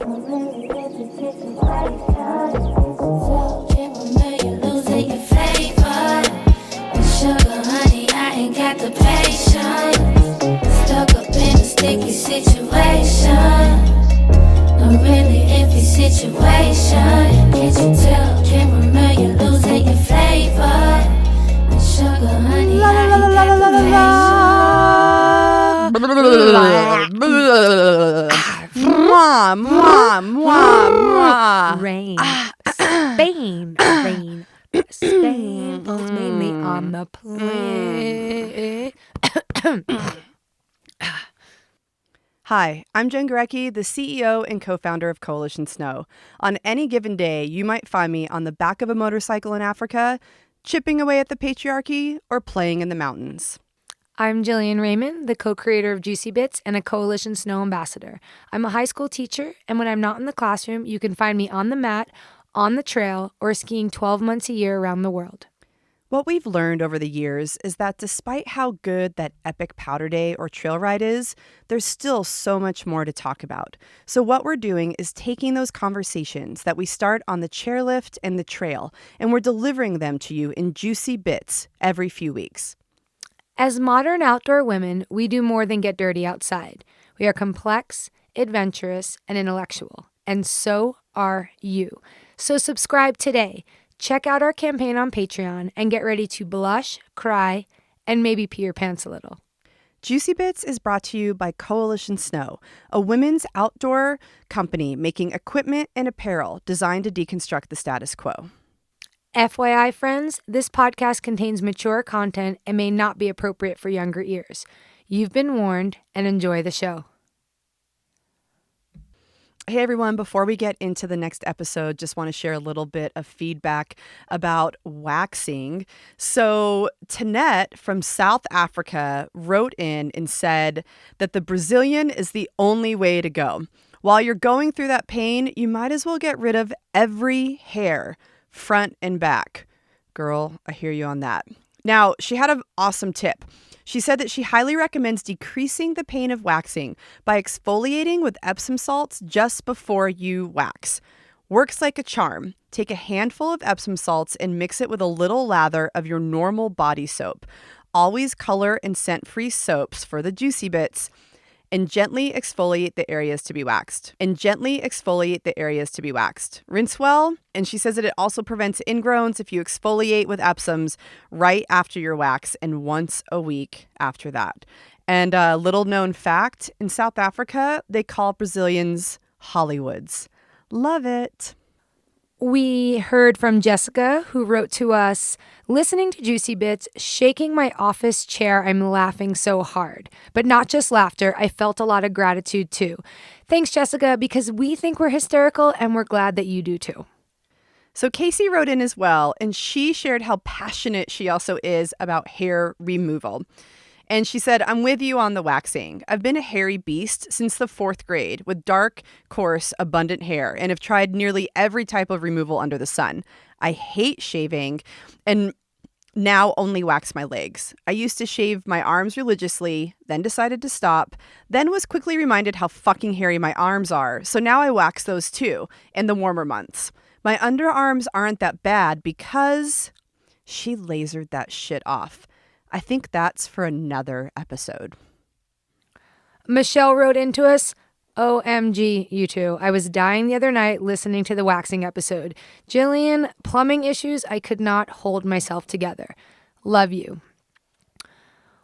Sugar, honey, I ain't got the patience. Stuck up in a sticky situation. A really iffy situation. Can't you tell, camera, you're losing your flavor. Sugar, honey, I ain't got the Mwah, mwah, mwah, mwah. Rain. Spain. Rain. Spain falls mainly on the plain. Hi, I'm Jen Gurecki, the CEO and co-founder of Coalition Snow. On any given day, you might find me on the back of a motorcycle in Africa, chipping away at the patriarchy, or playing in the mountains. I'm Jillian Raymond, the co-creator of Juicy Bits and a Coalition Snow ambassador. I'm a high school teacher, and when I'm not in the classroom, you can find me on the mat, on the trail, or skiing 12 months a year around the world. What we've learned over the years is that despite how good that epic powder day or trail ride is, there's still so much more to talk about. So what we're doing is taking those conversations that we start on the chairlift and the trail, and we're delivering them to you in juicy bits every few weeks. As modern outdoor women, we do more than get dirty outside. We are complex, adventurous, and intellectual. And so are you. So subscribe today. Check out our campaign on Patreon and get ready to blush, cry, and maybe pee your pants a little. Juicy Bits is brought to you by Coalition Snow, a women's outdoor company making equipment and apparel designed to deconstruct the status quo. FYI, friends, this podcast contains mature content and may not be appropriate for younger ears. You've been warned, and enjoy the show. Hey everyone, before we get into the next episode, just want to share a little bit of feedback about waxing. So Tanette from South Africa wrote in and said that the Brazilian is the only way to go. While you're going through that pain, you might as well get rid of every hair, front and back. Girl, I hear you on that. Now, she had an awesome tip. She said that she highly recommends decreasing the pain of waxing by exfoliating with Epsom salts just before you wax. Works like a charm. Take a handful of Epsom salts and mix it with a little lather of your normal body soap. Always color and scent-free soaps for the juicy bits. And gently exfoliate the areas to be waxed. Rinse well, and she says that it also prevents ingrowns if you exfoliate with Epsoms right after your wax and once a week after that. And a little known fact, in South Africa, they call Brazilians Hollywoods. Love it. We heard from Jessica, who wrote to us, listening to Juicy Bits, shaking my office chair, I'm laughing so hard. But not just laughter, I felt a lot of gratitude too. Thanks, Jessica, because we think we're hysterical and we're glad that you do too. So Casey wrote in as well, and she shared how passionate she also is about hair removal. And she said, I'm with you on the waxing. I've been a hairy beast since the 4th grade with dark, coarse, abundant hair and have tried nearly every type of removal under the sun. I hate shaving and now only wax my legs. I used to shave my arms religiously, then decided to stop, then was quickly reminded how fucking hairy my arms are. So now I wax those too in the warmer months. My underarms aren't that bad because she lasered that shit off. I think that's for another episode. Michelle wrote into us, OMG, you two. I was dying the other night listening to the waxing episode. Jillian, plumbing issues, I could not hold myself together. Love you.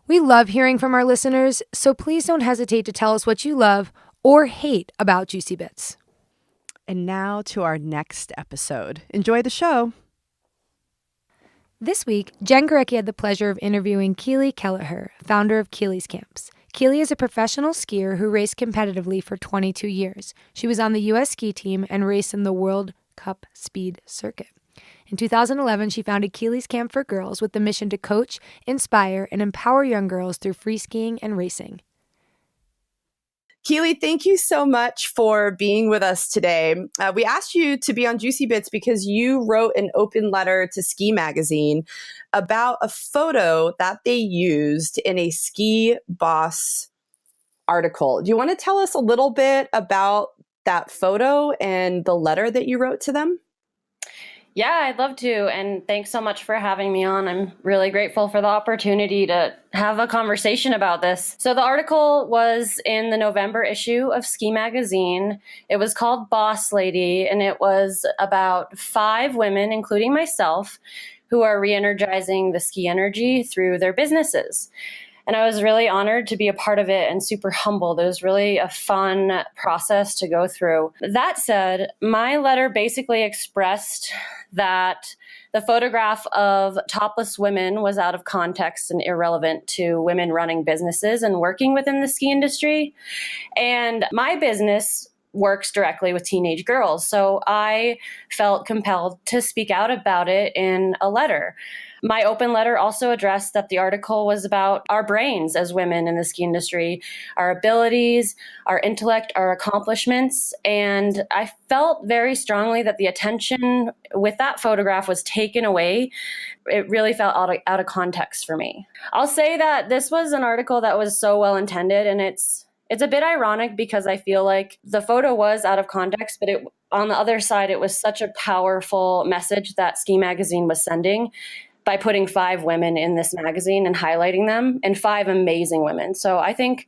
We love hearing from our listeners, so please don't hesitate to tell us what you love or hate about Juicy Bits. And now to our next episode. Enjoy the show. This week, Jen Gurecki had the pleasure of interviewing Keely Kelleher, founder of Keely's Camps. Keely is a professional skier who raced competitively for 22 years. She was on the U.S. ski team and raced in the World Cup Speed Circuit. In 2011, she founded Keely's Camp for Girls with the mission to coach, inspire, and empower young girls through free skiing and racing. Keely, thank you so much for being with us today. We asked you to be on Juicy Bits because you wrote an open letter to Ski Magazine about a photo that they used in a Ski Boss article. Do you want to tell us a little bit about that photo and the letter that you wrote to them? Yeah, I'd love to. And thanks so much for having me on. I'm really grateful for the opportunity to have a conversation about this. So the article was in the November issue of Ski Magazine. It was called Boss Lady, and it was about 5 women, including myself, who are re-energizing the ski energy through their businesses. And I was really honored to be a part of it and super humbled. It was really a fun process to go through. That said, my letter basically expressed that the photograph of topless women was out of context and irrelevant to women running businesses and working within the ski industry. And my business works directly with teenage girls. So I felt compelled to speak out about it in a letter. My open letter also addressed that the article was about our brains as women in the ski industry, our abilities, our intellect, our accomplishments. And I felt very strongly that the attention with that photograph was taken away. It really felt out of context for me. I'll say that this was an article that was so well intended, and it's a bit ironic because I feel like the photo was out of context, but on the other side, it was such a powerful message that Ski Magazine was sending by putting 5 women in this magazine and highlighting them, and 5 amazing women. So I think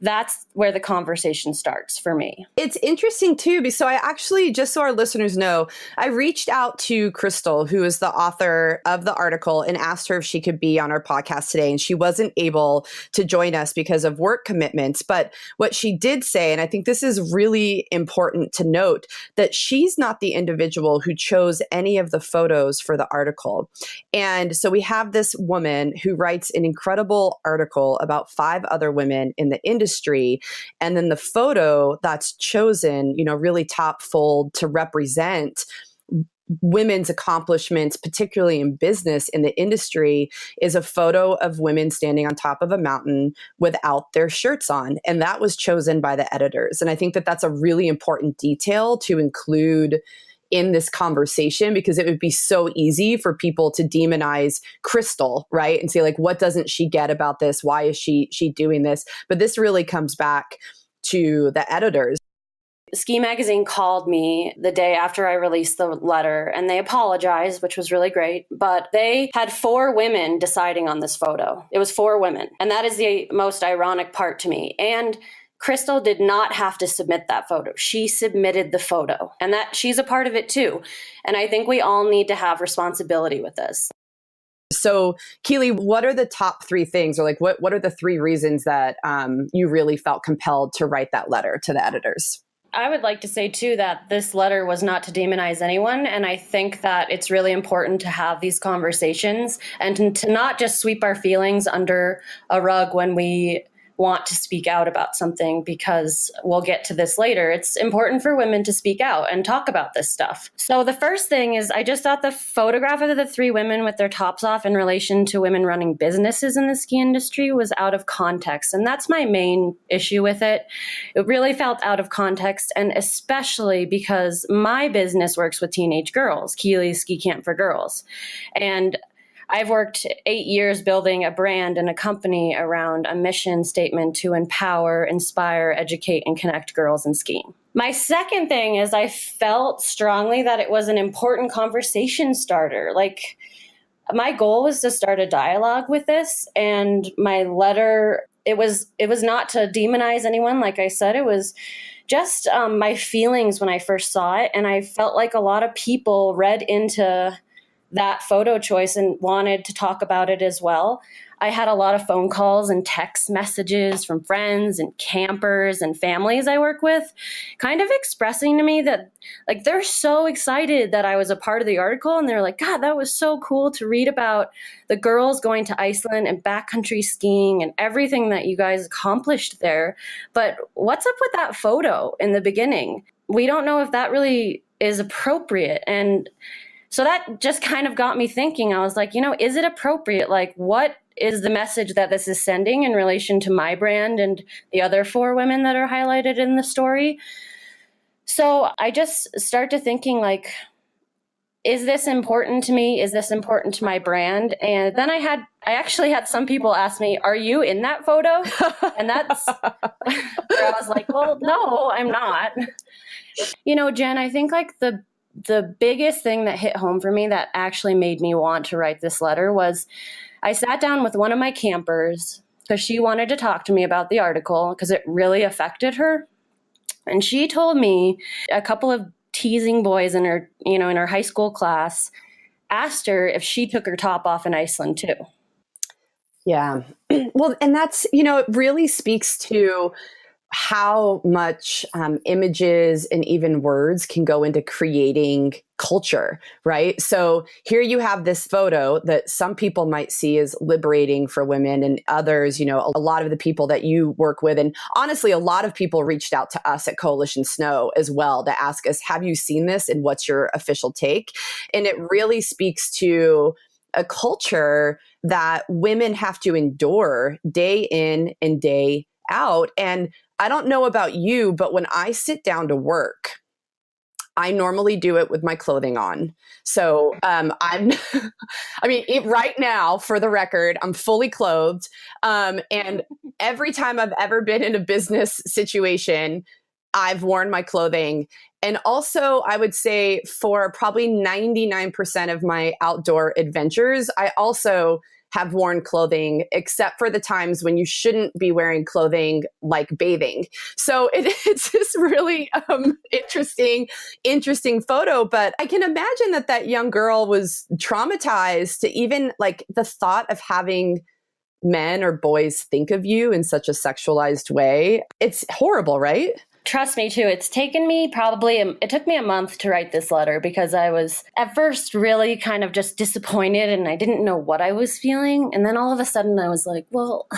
that's where the conversation starts for me. It's interesting too, because so I actually, just so our listeners know, I reached out to Crystal, who is the author of the article, and asked her if she could be on our podcast today. And she wasn't able to join us because of work commitments. But what she did say, and I think this is really important to note, that she's not the individual who chose any of the photos for the article. And so we have this woman who writes an incredible article about 5 other women in the industry. And then the photo that's chosen, really top fold to represent women's accomplishments, particularly in business in the industry, is a photo of women standing on top of a mountain without their shirts on. And that was chosen by the editors. And I think that that's a really important detail to include in this conversation, because it would be so easy for people to demonize Crystal, right? And say, like, what doesn't she get about this? Why is she doing this? But this really comes back to the editors. Ski Magazine called me the day after I released the letter, and they apologized, which was really great. But they had 4 women deciding on this photo. It was 4 women. And that is the most ironic part to me. And Crystal did not have to submit that photo. She submitted the photo, and that she's a part of it too. And I think we all need to have responsibility with this. So, Keely, what are the top 3 things, or like what are the 3 reasons that you really felt compelled to write that letter to the editors? I would like to say, too, that this letter was not to demonize anyone. And I think that it's really important to have these conversations and to not just sweep our feelings under a rug when we want to speak out about something, because we'll get to this later. It's important for women to speak out and talk about this stuff. So the first thing is, I just thought the photograph of the 3 women with their tops off in relation to women running businesses in the ski industry was out of context. And that's my main issue with it. It really felt out of context, and especially because my business works with teenage girls, Keely's Ski Camp for Girls. And I've worked 8 years building a brand and a company around a mission statement to empower, inspire, educate, and connect girls in skiing. My second thing is, I felt strongly that it was an important conversation starter. Like, my goal was to start a dialogue with this, and my letter, it was not to demonize anyone. Like I said, it was just my feelings when I first saw it. And I felt like a lot of people read into that photo choice and wanted to talk about it as well. I had a lot of phone calls and text messages from friends and campers and families I work with, kind of expressing to me that, like, they're so excited that I was a part of the article. And they're like, God, that was so cool to read about the girls going to Iceland and backcountry skiing and everything that you guys accomplished there. But what's up with that photo in the beginning? We don't know if that really is appropriate. And so that just kind of got me thinking. I was like, is it appropriate? Like, what is the message that this is sending in relation to my brand and the other 4 women that are highlighted in the story? So I just start to thinking, like, is this important to me? Is this important to my brand? And then I actually had some people ask me, are you in that photo? And that's where I was like, well, no, I'm not. Jen, I think like the biggest thing that hit home for me that actually made me want to write this letter was I sat down with one of my campers because she wanted to talk to me about the article because it really affected her. And she told me a couple of teasing boys in her high school class asked her if she took her top off in Iceland too. Yeah. Well, and that's, it really speaks to how much images and even words can go into creating culture, right? So here you have this photo that some people might see as liberating for women, and others, a lot of the people that you work with, and honestly, a lot of people reached out to us at Coalition SNOW as well to ask us, have you seen this and what's your official take? And it really speaks to a culture that women have to endure day in and day out. And I don't know about you, but when I sit down to work, I normally do it with my clothing on. So right now, for the record, I'm fully clothed. And every time I've ever been in a business situation, I've worn my clothing. And also, I would say for probably 99% of my outdoor adventures, I also have worn clothing, except for the times when you shouldn't be wearing clothing, like bathing. So it's this really interesting photo. But I can imagine that young girl was traumatized to even like the thought of having men or boys think of you in such a sexualized way. It's horrible, right? Trust me, too. It's taken me it took me a month to write this letter because I was at first really kind of just disappointed and I didn't know what I was feeling. And then all of a sudden I was like, well,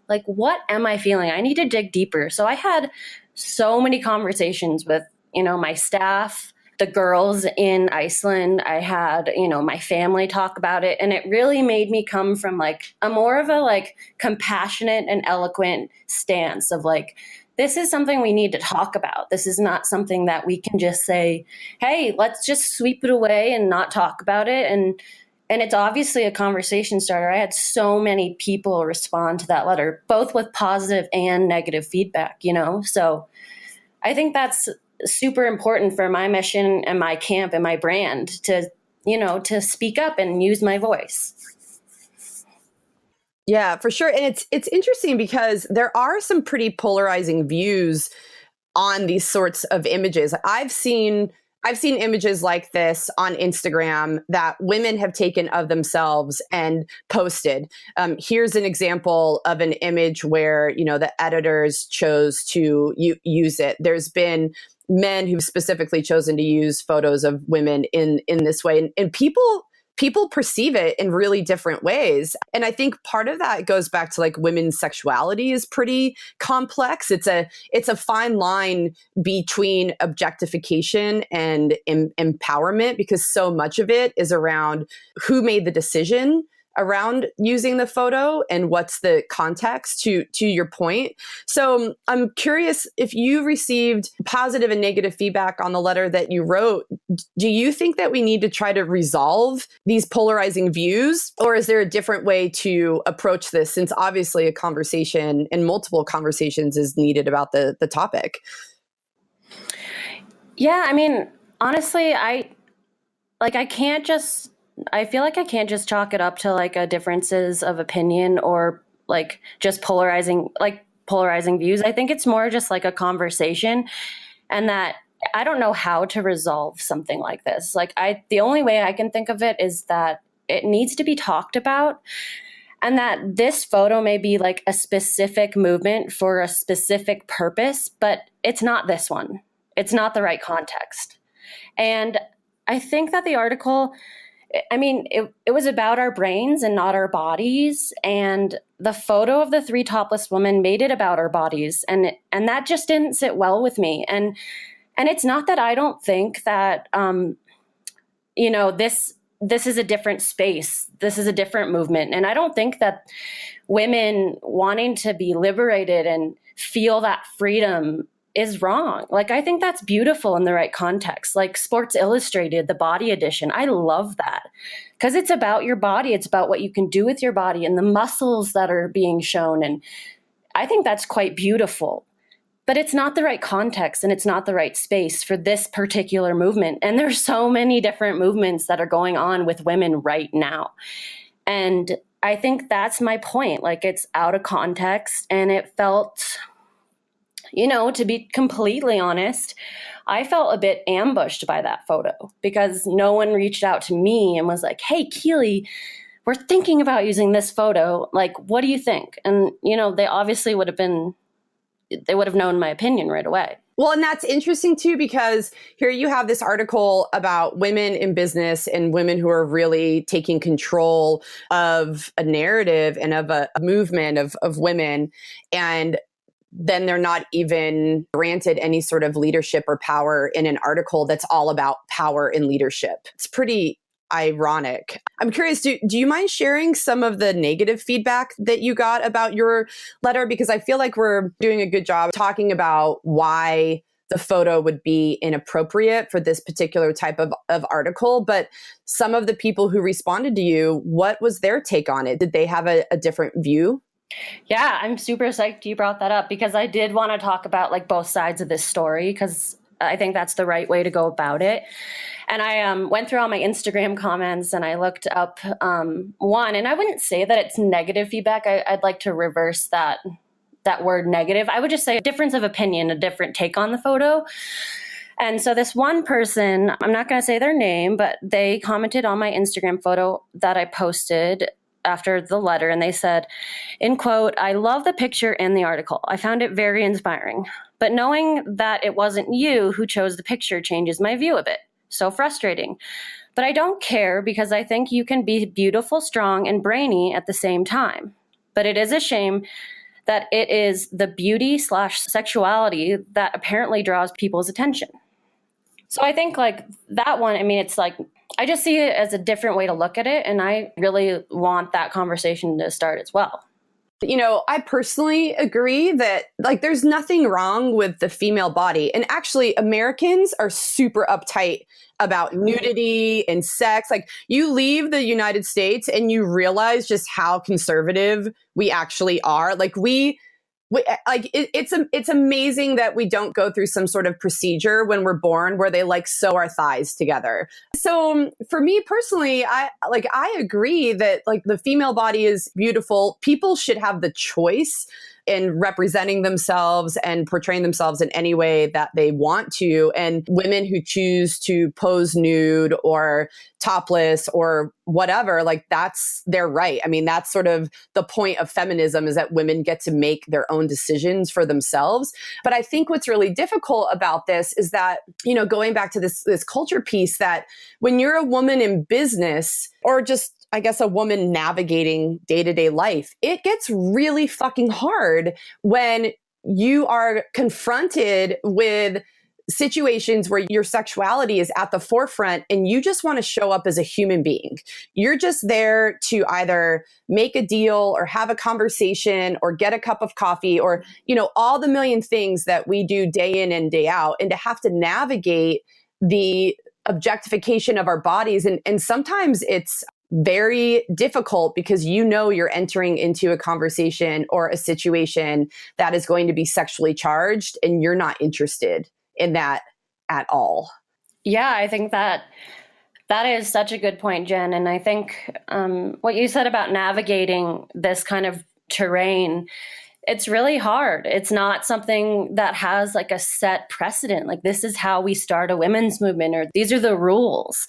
like, what am I feeling? I need to dig deeper. So I had so many conversations with, my staff, the girls in Iceland. I had, my family talk about it. And it really made me come from like a more of a like compassionate and eloquent stance of like, this is something we need to talk about. This is not something that we can just say, hey, let's just sweep it away and not talk about it. And it's obviously a conversation starter. I had so many people respond to that letter, both with positive and negative feedback, So I think that's super important for my mission and my camp and my brand to speak up and use my voice. Yeah, for sure. And it's interesting because there are some pretty polarizing views on these sorts of images. I've seen images like this on Instagram that women have taken of themselves and posted. Here's an example of an image where, the editors chose to use it. There's been men who've specifically chosen to use photos of women in this way. And people perceive it in really different ways. And I think part of that goes back to like women's sexuality is pretty complex. It's a fine line between objectification and empowerment, because so much of it is around who made the decision around using the photo and what's the context to your point. So I'm curious if you received positive and negative feedback on the letter that you wrote. Do you think that we need to try to resolve these polarizing views, or is there a different way to approach this, since obviously a conversation and multiple conversations is needed about the topic? Yeah, I mean, honestly, I feel like I can't just chalk it up to like a differences of opinion or like just polarizing views. I think it's more just like a conversation, and that I don't know how to resolve something like this. The only way I can think of it is that it needs to be talked about, and that this photo may be like a specific movement for a specific purpose, but it's not this one. It's not the right context. And I think that the article, it was about our brains and not our bodies. And the photo of the three topless women made it about our bodies. And that just didn't sit well with me. And it's not that I don't think that, this is a different space. This is a different movement. And I don't think that women wanting to be liberated and feel that freedom is wrong. I think that's beautiful in the right context. Like Sports Illustrated, the body edition. I love that because it's about your body. It's about what you can do with your body and the muscles that are being shown. And I think that's quite beautiful. But it's not the right context and it's not the right space for this particular movement. And there's so many different movements that are going on with women right now. And I think that's my point. Like, it's out of context, and it felt, to be completely honest, I felt a bit ambushed by that photo because no one reached out to me and was like, hey, Keely, we're thinking about using this photo. Like, what do you think? And, they obviously would have known my opinion right away. Well, and that's interesting too, because here you have this article about women in business and women who are really taking control of a narrative and of a movement of women. And then they're not even granted any sort of leadership or power in an article that's all about power and leadership. It's pretty ironic. I'm curious, do you mind sharing some of the negative feedback that you got about your letter? Because I feel like we're doing a good job talking about why the photo would be inappropriate for this particular type of article. But some of the people who responded to you, what was their take on it? Did they have a different view? Yeah, I'm super psyched you brought that up because I did want to talk about like both sides of this story because I think that's the right way to go about it. And I went through all my Instagram comments and I looked up one, and I wouldn't say that it's negative feedback. I'd like to reverse that word negative. I would just say a difference of opinion, a different take on the photo. And so this one person, I'm not going to say their name, but they commented on my Instagram photo that I posted after the letter, and they said, in quote, "I love the picture and the article. I found it very inspiring. But knowing that it wasn't you who chose the picture changes my view of it. So frustrating. But I don't care because I think you can be beautiful, strong, and brainy at the same time. But it is a shame that it is the beauty/sexuality that apparently draws people's attention." So I think like that one, it's like, I just see it as a different way to look at it. And I really want that conversation to start as well. I personally agree that like there's nothing wrong with the female body. And actually, Americans are super uptight about nudity and sex. Like, you leave the United States and you realize just how conservative we actually are. Like it's amazing that we don't go through some sort of procedure when we're born where they like sew our thighs together. So for me personally, I agree that like the female body is beautiful. People should have the choice in representing themselves and portraying themselves in any way that they want to. And women who choose to pose nude or topless or whatever, like that's their right. That's sort of the point of feminism, is that women get to make their own decisions for themselves. But I think what's really difficult about this is that, going back to this culture piece, that when you're a woman in business, or just I guess a woman navigating day-to-day life, it gets really fucking hard when you are confronted with situations where your sexuality is at the forefront and you just want to show up as a human being. You're just there to either make a deal or have a conversation or get a cup of coffee or, all the million things that we do day in and day out. And to have to navigate the objectification of our bodies. And sometimes it's very difficult because you're entering into a conversation or a situation that is going to be sexually charged and you're not interested in that at all. Yeah, I think that is such a good point, Jen. And I think what you said about navigating this kind of terrain, it's really hard. It's not something that has like a set precedent. Like, this is how we start a women's movement, or these are the rules.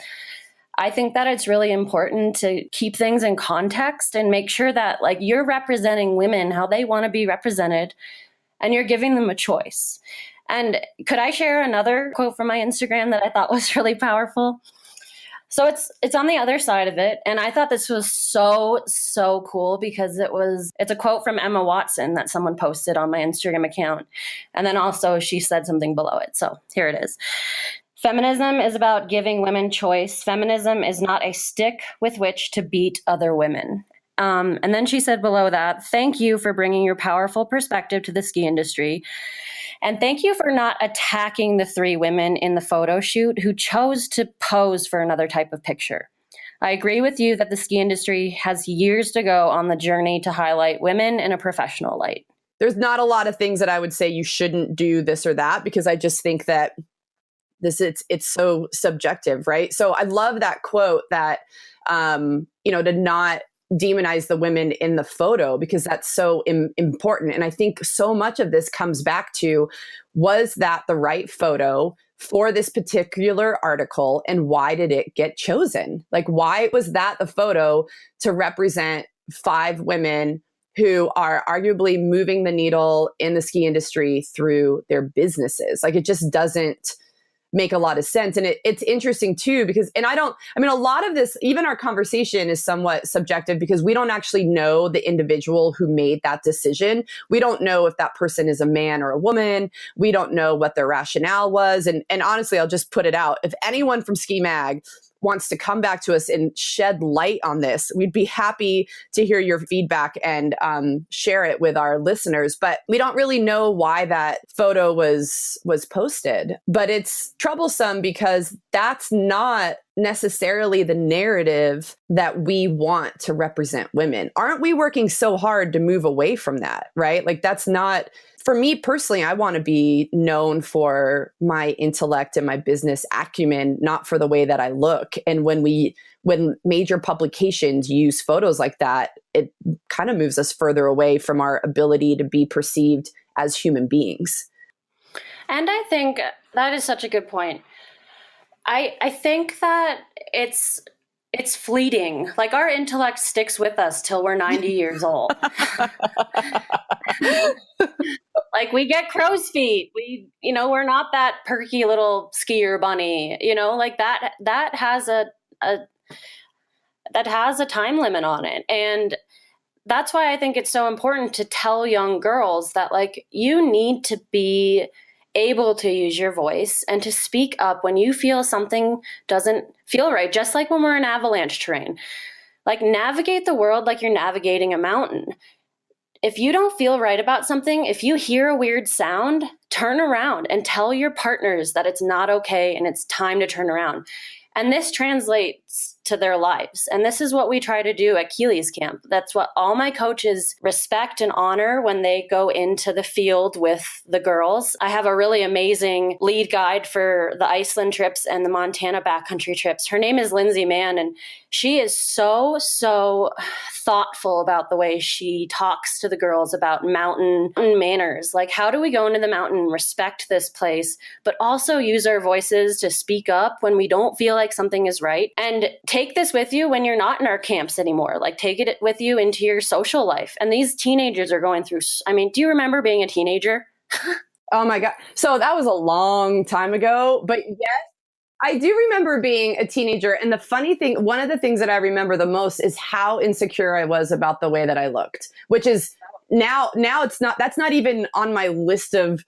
I think that it's really important to keep things in context and make sure that like you're representing women how they want to be represented and you're giving them a choice. And could I share another quote from my Instagram that I thought was really powerful? So it's on the other side of it. And I thought this was so cool because it's a quote from Emma Watson that someone posted on my Instagram account. And then also she said something below it. So here it is. Feminism is about giving women choice. Feminism is not a stick with which to beat other women. And then she said below that, "Thank you for bringing your powerful perspective to the ski industry. And thank you for not attacking the 3 women in the photo shoot who chose to pose for another type of picture. I agree with you that the ski industry has years to go on the journey to highlight women in a professional light." there's not a lot of things that I would say you shouldn't do this or that, because I just think that it's so subjective, right? So I love that quote that, to not demonize the women in the photo, because that's so important. And I think so much of this comes back to, was that the right photo for this particular article, and why did it get chosen? Like, why was that the photo to represent 5 women who are arguably moving the needle in the ski industry through their businesses? Like, it just doesn't make a lot of sense. And it's interesting too, because, a lot of this, even our conversation is somewhat subjective, because we don't actually know the individual who made that decision. We don't know if that person is a man or a woman. We don't know what their rationale was. And honestly, I'll just put it out. If anyone from Ski Mag wants to come back to us and shed light on this, we'd be happy to hear your feedback and share it with our listeners. But we don't really know why that photo was posted. But it's troublesome, because that's not necessarily the narrative that we want to represent women. Aren't we working so hard to move away from that, right? Like, that's not... For me personally, I want to be known for my intellect and my business acumen, not for the way that I look. And when major publications use photos like that, it kind of moves us further away from our ability to be perceived as human beings. And I think that is such a good point. I think that it's fleeting. Like, our intellect sticks with us till we're 90 years old. Like, we get crow's feet. We're not that perky little skier bunny, like that has a time limit on it. And that's why I think it's so important to tell young girls that, like, you need to be able to use your voice and to speak up when you feel something doesn't feel right. Just like when we're in avalanche terrain, like, navigate the world like you're navigating a mountain. If you don't feel right about something, if you hear a weird sound, turn around and tell your partners that it's not okay and it's time to turn around. And this translates to their lives. And this is what we try to do at Keeley's Camp. That's what all my coaches respect and honor when they go into the field with the girls. I have a really amazing lead guide for the Iceland trips and the Montana backcountry trips. Her name is Lindsay Mann, and she is so thoughtful about the way she talks to the girls about mountain manners. Like, how do we go into the mountain, respect this place, but also use our voices to speak up when we don't feel like something is right? And take this with you when you're not in our camps anymore. Like, take it with you into your social life. And these teenagers are going through, do you remember being a teenager? Oh my God. So that was a long time ago, but yes, I do remember being a teenager. And the funny thing, one of the things that I remember the most is how insecure I was about the way that I looked, which is now that's not even on my list of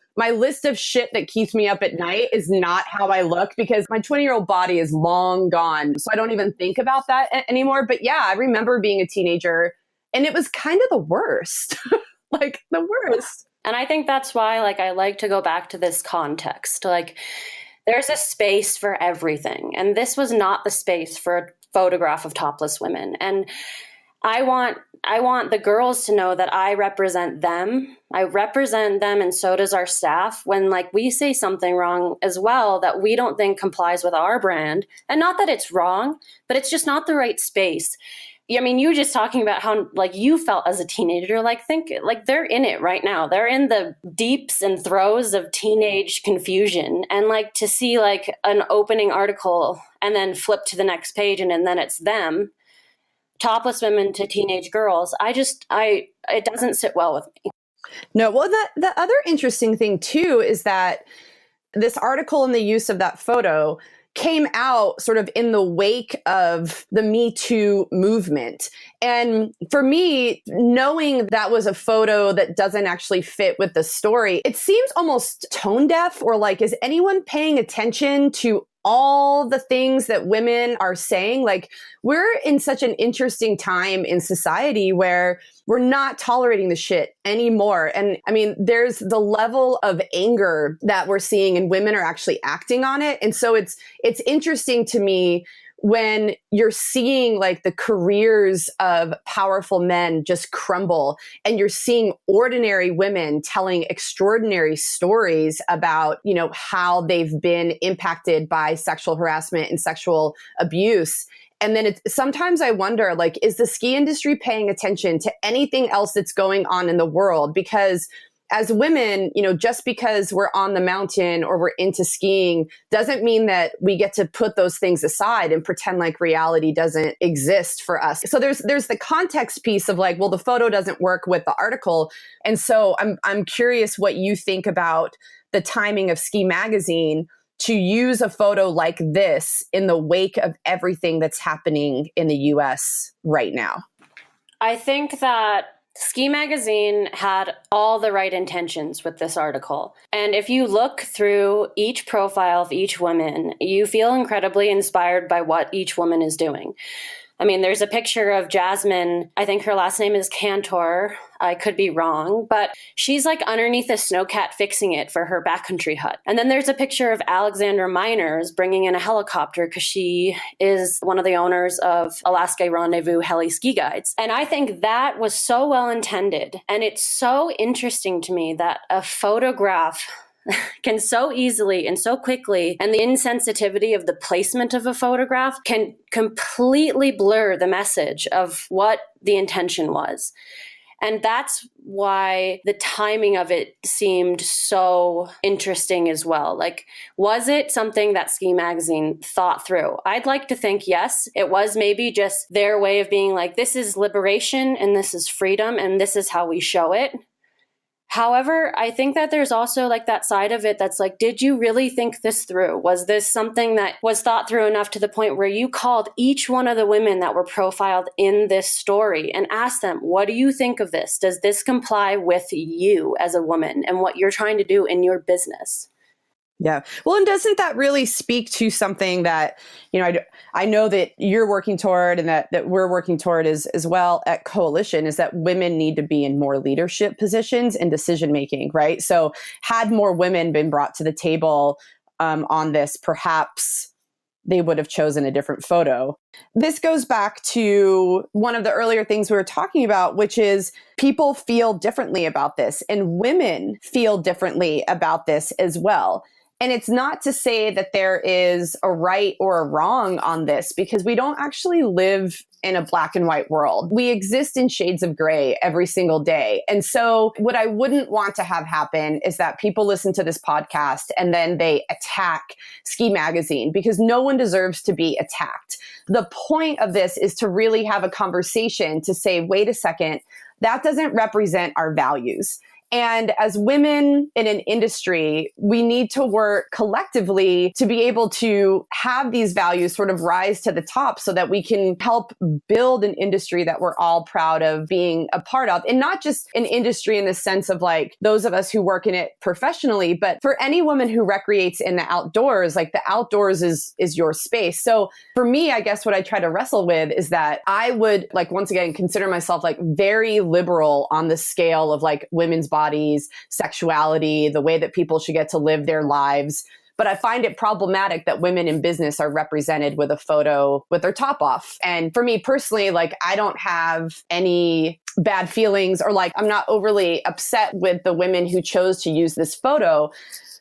shit that keeps me up at night, is not how I look, because my 20-year-old body is long gone. So I don't even think about that anymore. But yeah, I remember being a teenager, and it was kind of the worst, like the worst. And I think that's why, like, I like to go back to this context. Like, there's a space for everything. And this was not the space for a photograph of topless women. And I want the girls to know that I represent them. I represent them, and so does our staff, when, like, we say something wrong as well that we don't think complies with our brand. And not that it's wrong, but it's just not the right space. I mean, you were just talking about how, like, you felt as a teenager, think they're in it right now. They're in the deeps and throes of teenage confusion. And, like, to see, like, an opening article and then flip to the next page and then it's them, topless women to teenage girls, it doesn't sit well with me. No, well, the other interesting thing too is that this article and the use of that photo came out sort of in the wake of the Me Too movement. And for me, knowing that was a photo that doesn't actually fit with the story, it seems almost tone deaf, or like, is anyone paying attention to all the things that women are saying? Like, we're in such an interesting time in society where we're not tolerating the shit anymore. And I mean, there's the level of anger that we're seeing, and women are actually acting on it. And so it's interesting to me when you're seeing like the careers of powerful men just crumble, and you're seeing ordinary women telling extraordinary stories about, you know, how they've been impacted by sexual harassment and sexual abuse. And then sometimes I wonder, like, is the ski industry paying attention to anything else that's going on in the world? Because as women, you know, just because we're on the mountain or we're into skiing doesn't mean that we get to put those things aside and pretend like reality doesn't exist for us. So there's the context piece of like, well, the photo doesn't work with the article. And so I'm curious what you think about the timing of Ski Magazine to use a photo like this in the wake of everything that's happening in the US right now. I think that Ski Magazine had all the right intentions with this article. And if you look through each profile of each woman, you feel incredibly inspired by what each woman is doing. I mean, there's a picture of Jasmine. I think her last name is Cantor. I could be wrong, but she's like underneath a snowcat fixing it for her backcountry hut. And then there's a picture of Alexandra Miners bringing in a helicopter because she is one of the owners of Alaska Rendezvous Heli Ski Guides. And I think that was so well intended. And it's so interesting to me that a photograph can so easily and so quickly, and the insensitivity of the placement of a photograph can completely blur the message of what the intention was. And that's why the timing of it seemed so interesting as well. Like, was it something that Ski Magazine thought through? I'd like to think yes. It was maybe just their way of being like, this is liberation and this is freedom and this is how we show it. However, I think that there's also like that side of it that's like, did you really think this through? Was this something that was thought through enough to the point where you called each one of the women that were profiled in this story and asked them, what do you think of this? Does this comply with you as a woman and what you're trying to do in your business? Yeah. Well, and doesn't that really speak to something that, you know, I know that you're working toward and that we're working toward as well at Coalition, is that women need to be in more leadership positions and decision making, right? So had more women been brought to the table on this, perhaps they would have chosen a different photo. This goes back to one of the earlier things we were talking about, which is people feel differently about this and women feel differently about this as well. And it's not to say that there is a right or a wrong on this, because we don't actually live in a black and white world. We exist in shades of gray every single day. And so what I wouldn't want to have happen is that people listen to this podcast and then they attack Ski Magazine, because no one deserves to be attacked. The point of this is to really have a conversation to say, wait a second, that doesn't represent our values. And as women in an industry, we need to work collectively to be able to have these values sort of rise to the top so that we can help build an industry that we're all proud of being a part of. And not just an industry in the sense of like those of us who work in it professionally, but for any woman who recreates in the outdoors, like the outdoors is your space. So for me, I guess what I try to wrestle with is that I would, like, once again, consider myself like very liberal on the scale of like women's bodies, sexuality, the way that people should get to live their lives. But I find it problematic that women in business are represented with a photo with their top off. And for me personally, like, I don't have any bad feelings, or like, I'm not overly upset with the women who chose to use this photo.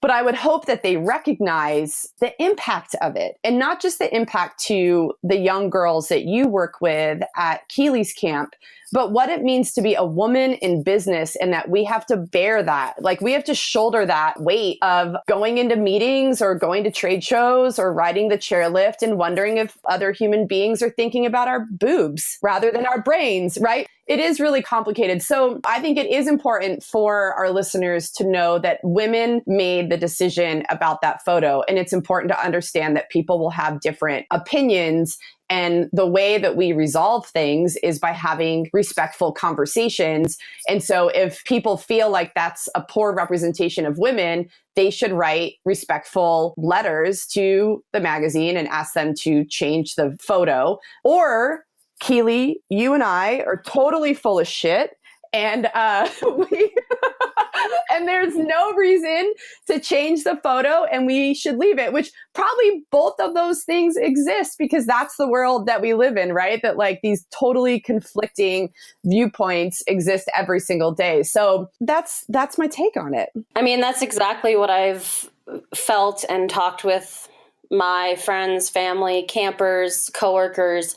But I would hope that they recognize the impact of it, and not just the impact to the young girls that you work with at Keeley's camp, but what it means to be a woman in business, and that we have to bear that. Like, we have to shoulder that weight of going into meetings or going to trade shows or riding the chairlift and wondering if other human beings are thinking about our boobs rather than our brains, right? It is really complicated. So I think it is important for our listeners to know that women made the decision about that photo. And it's important to understand that people will have different opinions. And the way that we resolve things is by having respectful conversations. And so if people feel like that's a poor representation of women, they should write respectful letters to the magazine and ask them to change the photo. Or, Keeley, you and I are totally full of shit. And we And there's no reason to change the photo, and we should leave it, which probably both of those things exist because that's the world that we live in, right? That like these totally conflicting viewpoints exist every single day. So that's my take on it. I mean, that's exactly what I've felt and talked with my friends, family, campers, coworkers,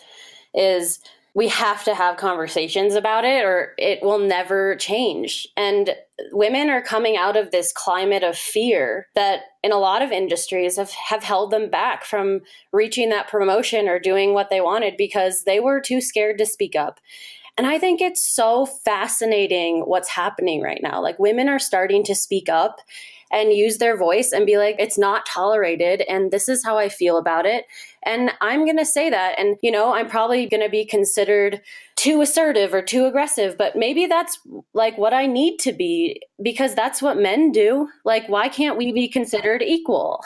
is we have to have conversations about it or it will never change. And women are coming out of this climate of fear that in a lot of industries have held them back from reaching that promotion or doing what they wanted because they were too scared to speak up. And I think it's so fascinating what's happening right now. Like women are starting to speak up and use their voice and be like, it's not tolerated. And this is how I feel about it. And I'm going to say that. And, you know, I'm probably going to be considered too assertive or too aggressive, but maybe that's like what I need to be because that's what men do. Like, why can't we be considered equal?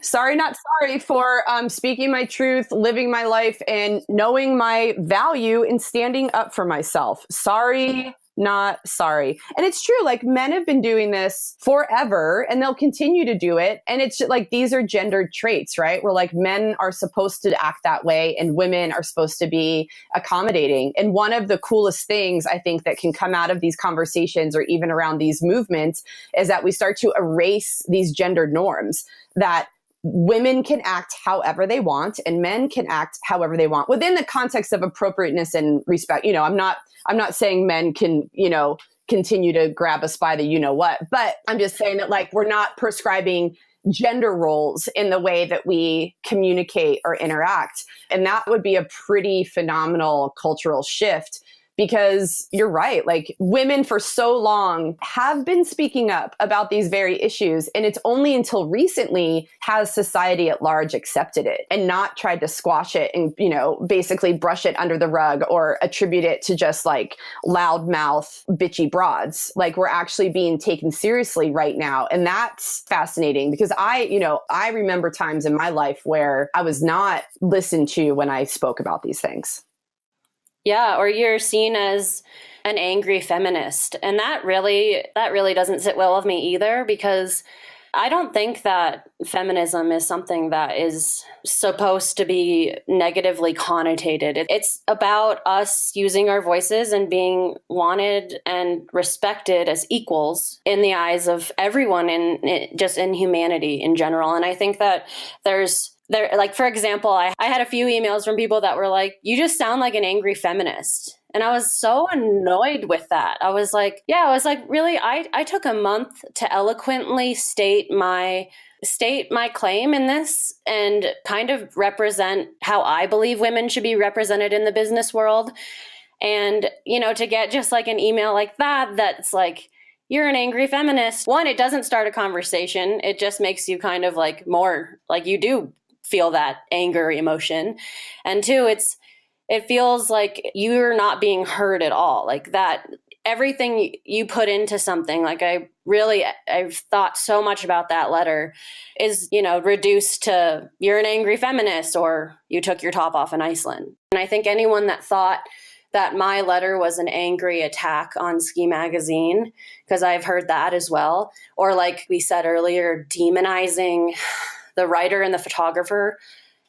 Sorry, not sorry for speaking my truth, living my life, and knowing my value and standing up for myself. Sorry, not sorry. And it's true, like men have been doing this forever and they'll continue to do it. And it's like, these are gendered traits, right? Where like men are supposed to act that way and women are supposed to be accommodating. And one of the coolest things I think that can come out of these conversations or even around these movements is that we start to erase these gendered norms that women can act however they want and men can act however they want within the context of appropriateness and respect. You know, I'm not saying men can, you know, continue to grab us by the you know what, but I'm just saying that like we're not prescribing gender roles in the way that we communicate or interact. And that would be a pretty phenomenal cultural shift. Because you're right, like women for so long have been speaking up about these very issues. And it's only until recently has society at large accepted it and not tried to squash it and, you know, basically brush it under the rug or attribute it to just like loudmouth, bitchy broads. Like we're actually being taken seriously right now. And that's fascinating because I remember times in my life where I was not listened to when I spoke about these things. Yeah, or you're seen as an angry feminist. And that really doesn't sit well with me either, because I don't think that feminism is something that is supposed to be negatively connotated. It's about us using our voices and being wanted and respected as equals in the eyes of everyone just in humanity in general. And I think that like, for example, I had a few emails from people that were like, you just sound like an angry feminist. And I was so annoyed with that. I was like, really? I took a month to eloquently state my claim in this and kind of represent how I believe women should be represented in the business world. And, you know, to get just like an email like that's like, you're an angry feminist. One, it doesn't start a conversation. It just makes you kind of like more like you do feel that anger emotion. And two, it feels like you're not being heard at all. Like that, everything you put into something, like I've thought so much about that letter is, you know, reduced to you're an angry feminist or you took your top off in Iceland. And I think anyone that thought that my letter was an angry attack on Ski Magazine, because I've heard that as well, or like we said earlier, demonizing the writer and the photographer,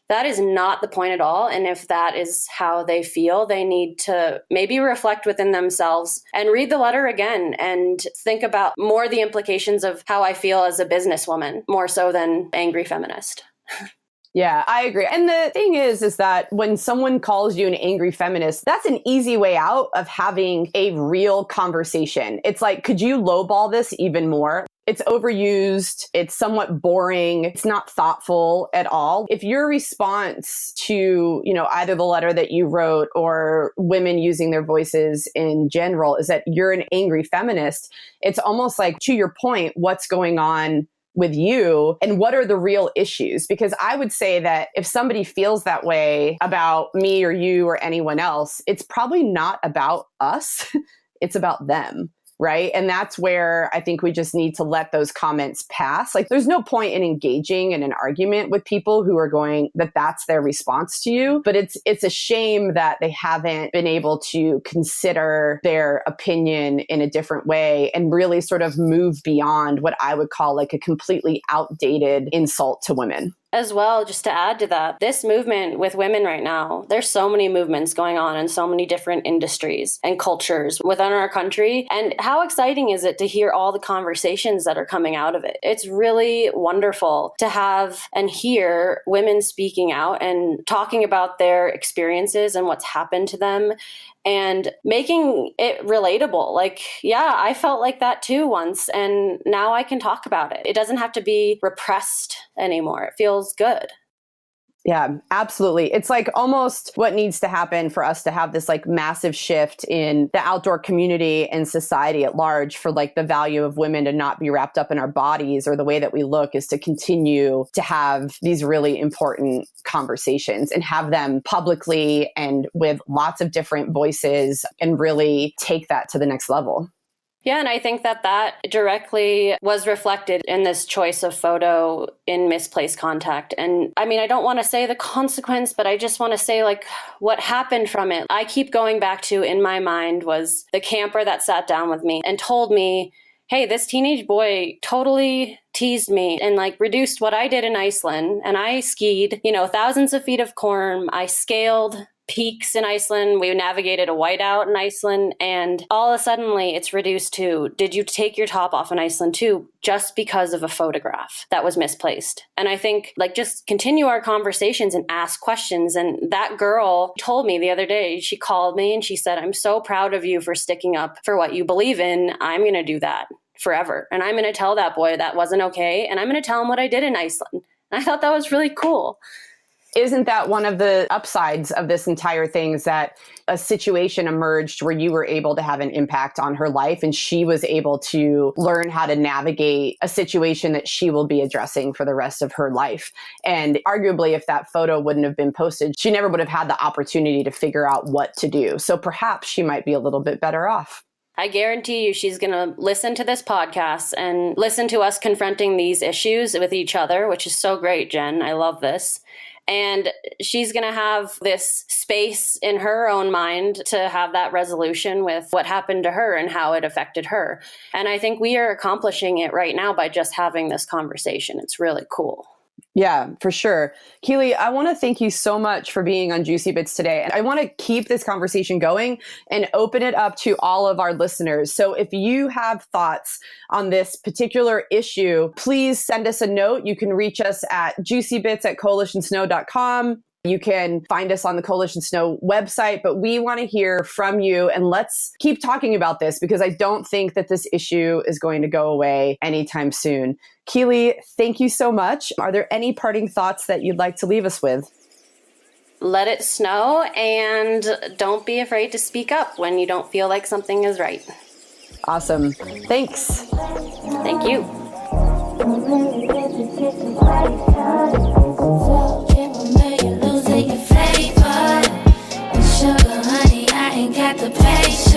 that is not the point at all. And if that is how they feel, they need to maybe reflect within themselves and read the letter again and think about more the implications of how I feel as a businesswoman, more so than angry feminist. Yeah, I agree. And the thing is that when someone calls you an angry feminist, that's an easy way out of having a real conversation. It's like, could you lowball this even more? It's overused. It's somewhat boring. It's not thoughtful at all. If your response to, you know, either the letter that you wrote or women using their voices in general is that you're an angry feminist, it's almost like, to your point, what's going on with you and what are the real issues? Because I would say that if somebody feels that way about me or you or anyone else, it's probably not about us. It's about them. right? And that's where I think we just need to let those comments pass. Like, there's no point in engaging in an argument with people who are going that that's their response to you. But it's a shame that they haven't been able to consider their opinion in a different way and really sort of move beyond what I would call like a completely outdated insult to women. As well, just to add to that, this movement with women right now, there's so many movements going on in so many different industries and cultures within our country. And how exciting is it to hear all the conversations that are coming out of it? It's really wonderful to have and hear women speaking out and talking about their experiences and what's happened to them and making it relatable. Like, yeah, I felt like that too once, and now I can talk about it. It doesn't have to be repressed anymore. It feels good. Yeah, absolutely. It's like almost what needs to happen for us to have this like massive shift in the outdoor community and society at large for like the value of women to not be wrapped up in our bodies or the way that we look is to continue to have these really important conversations and have them publicly and with lots of different voices and really take that to the next level. Yeah, and I think that directly was reflected in this choice of photo in misplaced contact. And I mean, I don't want to say the consequence, but I just want to say like what happened from it. I keep going back to in my mind was the camper that sat down with me and told me, hey, this teenage boy totally teased me and like reduced what I did in Iceland. And I skied, thousands of feet of Corm. I scaled peaks in Iceland. We navigated a whiteout in Iceland. And all of a sudden, it's reduced to, did you take your top off in Iceland too, just because of a photograph that was misplaced? And I think just continue our conversations and ask questions. And that girl told me the other day, she called me and she said, I'm so proud of you for sticking up for what you believe in. I'm going to do that forever. And I'm going to tell that boy that wasn't okay. And I'm going to tell him what I did in Iceland. And I thought that was really cool. Isn't that one of the upsides of this entire thing is that a situation emerged where you were able to have an impact on her life and she was able to learn how to navigate a situation that she will be addressing for the rest of her life. And arguably, if that photo wouldn't have been posted, she never would have had the opportunity to figure out what to do. So perhaps she might be a little bit better off. I guarantee you she's going to listen to this podcast and listen to us confronting these issues with each other, which is so great, Jen. I love this. And she's going to have this space in her own mind to have that resolution with what happened to her and how it affected her. And I think we are accomplishing it right now by just having this conversation. It's really cool. Yeah, for sure. Keely, I want to thank you so much for being on Juicy Bits today. And I want to keep this conversation going and open it up to all of our listeners. So if you have thoughts on this particular issue, please send us a note. You can reach us at juicybits@coalitionsnow.com. You can find us on the Coalition Snow website, but we want to hear from you and let's keep talking about this because I don't think that this issue is going to go away anytime soon. Keely, thank you so much. Are there any parting thoughts that you'd like to leave us with? Let it snow and don't be afraid to speak up when you don't feel like something is right. Awesome. Thanks. Thank you. Losing your favor. And sugar, honey, I ain't got the patience.